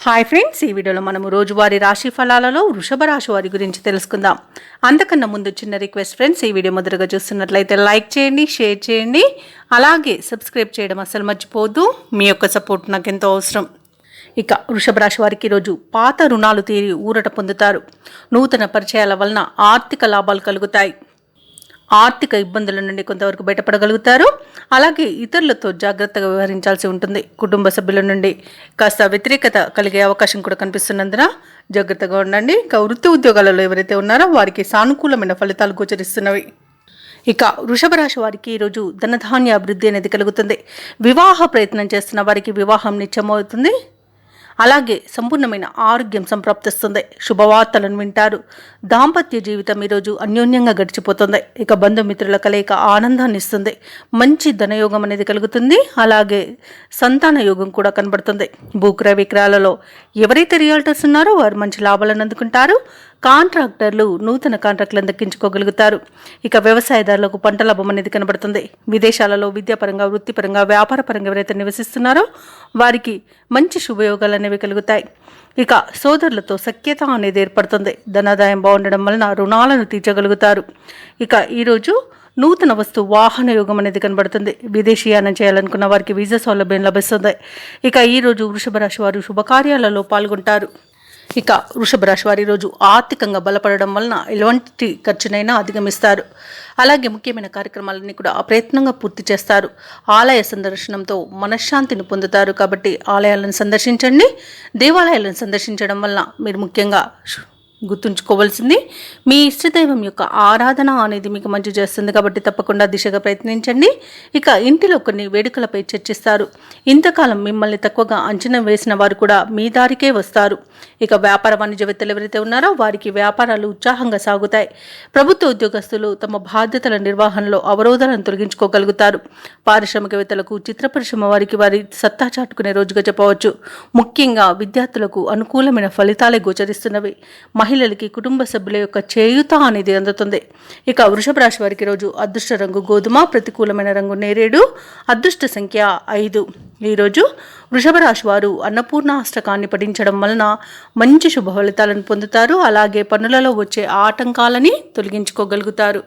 Hi friends, ఈ వీడియోలో మనము రోజువారీ రాశి ఫలాలలో వృషభ రాశి వారి గురించి తెలుసుకుందాం. అంతకన్నా ముందు చిన్న రిక్వెస్ట్ ఫ్రెండ్స్, ఈ వీడియో మొదటగా చూస్తున్నట్లయితే లైక్ చేయండి, షేర్ చేయండి, అలాగే సబ్స్క్రైబ్ చేయడం అస్సలు మర్చిపోవద్దు. మీ యొక్క సపోర్ట్ నాకు ఎంతో అవసరం. ఇక వృషభ రాశి వారికి ఈరోజు పాత రుణాలు తీరి ఊరట పొందుతారు. నూతన పరిచయాల వలన ఆర్థిక లాభాలు కలుగుతాయి. ఆర్థిక ఇబ్బందుల నుండి కొంతవరకు బయటపడగలుగుతారు. అలాగే ఇతరులతో జాగ్రత్తగా వ్యవహరించాల్సి ఉంటుంది. కుటుంబ సభ్యుల నుండి కాస్త వ్యతిరేకత కలిగే అవకాశం కూడా కనిపిస్తున్నందున జాగ్రత్తగా ఉండండి. ఇక వృత్తి ఉద్యోగాలలో ఎవరైతే ఉన్నారో వారికి సానుకూలమైన ఫలితాలు గోచరిస్తున్నవి. ఇక వృషభ రాశి వారికి ఈరోజు ధనధాన్య అభివృద్ధి అనేది కలుగుతుంది. వివాహ ప్రయత్నం చేస్తున్న వారికి వివాహం నిశ్చయమవుతుంది. అలాగే సంపూర్ణమైన ఆరోగ్యం సంప్రాప్తిస్తుంది. శుభవార్తలను వింటారు. దాంపత్య జీవితం ఈరోజు అన్యోన్యంగా గడిచిపోతుంది. ఇక బంధుమిత్రుల కలయిక ఆనందాన్ని ఇస్తుంది. మంచి ధనయోగం అనేది కలుగుతుంది. అలాగే సంతాన యోగం కూడా కనబడుతుంది. భూక్రయ విక్రయాలలో ఎవరైతే రియల్టర్స్ ఉన్నారో వారు మంచి లాభాలను అందుకుంటారు. కాంట్రాక్టర్లు నూతన కాంట్రాక్టులను దక్కించుకోగలుగుతారు. ఇక వ్యవసాయదారులకు పంట లాభం అనేది కనబడుతుంది. విదేశాలలో విద్యాపరంగా, వృత్తిపరంగా, వ్యాపారపరంగా ఎవరైతే నివసిస్తున్నారో వారికి మంచి శుభయోగాలు అనేవి కలుగుతాయి. ఇక సోదరులతో సఖ్యత అనేది ఏర్పడుతుంది. ధనాదాయం బాగుండడం వలన రుణాలను తీర్చగలుగుతారు. ఇక ఈరోజు నూతన వస్తు వాహన యోగం అనేది కనబడుతుంది. విదేశీయానం చేయాలనుకున్న వారికి వీసా సౌలభ్యం లభిస్తుంది. ఇక ఈరోజు వృషభ రాశి వారు శుభకార్యాలలో పాల్గొంటారు. ఇక వృషభ రాశి వారి రోజు ఆర్థికంగా బలపడడం వలన ఎలాంటి ఖర్చునైనా అధిగమిస్తారు. అలాగే ముఖ్యమైన కార్యక్రమాలన్నీ కూడా అప్రయత్నంగా పూర్తి చేస్తారు. ఆలయ సందర్శనంతో మనశ్శాంతిని పొందుతారు. కాబట్టి ఆలయాలను సందర్శించండి. దేవాలయాలను సందర్శించడం వలన మీరు ముఖ్యంగా గుర్తుంచుకోవాల్సింది మీ ఇష్టదైవం యొక్క ఆరాధన అనేది మీకు మంచి చేస్తుంది. కాబట్టి తప్పకుండా దిశగా ప్రయత్నించండి. ఇక ఇంటిలో కొన్ని వేడుకలపై చర్చిస్తారు. ఇంతకాలం మిమ్మల్ని తక్కువగా అంచనా వేసిన వారు కూడా మీ దారికే వస్తారు. ఇక వ్యాపార వాణిజ్యవేత్తలు ఎవరైతే ఉన్నారో వారికి వ్యాపారాలు ఉత్సాహంగా సాగుతాయి. ప్రభుత్వ ఉద్యోగస్తులు తమ బాధ్యతల నిర్వహణలో అవరోధాలను తొలగించుకోగలుగుతారు. పారిశ్రామికవేత్తలకు, చిత్ర పరిశ్రమ వారికి వారి సత్తా చాటుకునే రోజుగా చెప్పవచ్చు. ముఖ్యంగా విద్యార్థులకు అనుకూలమైన ఫలితాలే గోచరిస్తున్నవి. మహిళలకి కుటుంబ సభ్యుల యొక్క చేయూత అనేది అందుతుంది. ఇక వృషభ రాశి వారికి రోజు అదృష్ట రంగు గోధుమ, ప్రతికూలమైన రంగు నేరేడు, అదృష్ట సంఖ్య 5. ఈరోజు వృషభ రాశి వారు అన్నపూర్ణాష్టకాన్ని పఠించడం వలన మంచి శుభ ఫలితాలను పొందుతారు. అలాగే పనులలో వచ్చే ఆటంకాలని తొలగించుకోగలుగుతారు.